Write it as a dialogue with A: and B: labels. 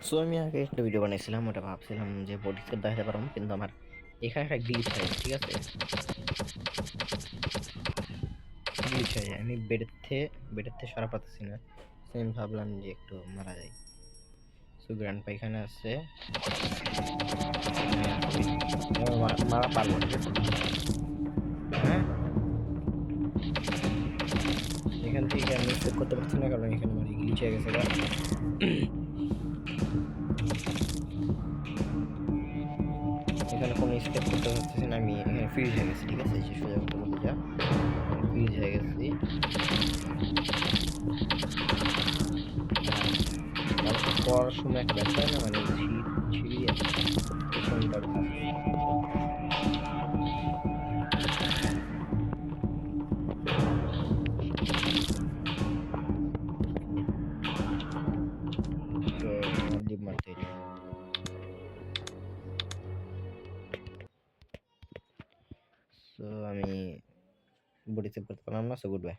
A: So আমি আগে একটা ভিডিও বানিয়েছিলাম, ওটা ভাবছিলাম যে বডি স্কেপ দেখাতে পারবো, কিন্তু আমার এখানে একটা গ্লিচ হয়, ঠিক আছে? গ্লিচ হয়ে যায়, আমি বেডের থেকে সরা পাচ্ছি না। সো আমি ভাবলাম যে একটু মারা যায়। সো গ্র্যান্ড পা এখানে আছে, মারা পারবো, ঠিক আছে? হ্যাঁ, এখান থেকে আমি সেভ করতে পারছি না, কারণ এখানে আমার গ্লিচ হয়ে গেছে। এখানে কোনো স্কেপ করতে পারতেছি না, আমি এখানে ফ্রিজ হয়ে গেছি, ঠিক আছে? যে সোজা কথা বলতে যা, ফ্রিজ হয়ে গেছি। তারপর পড়ার সময় একটা ব্যাপার হয় না, মানে সিঁড়ি আছে, এই সময়টা আর কি। তো আমার লিভ মারতে হইলো। সো আমি বডি সেভ করতে পারলাম না, সো গুড বাই।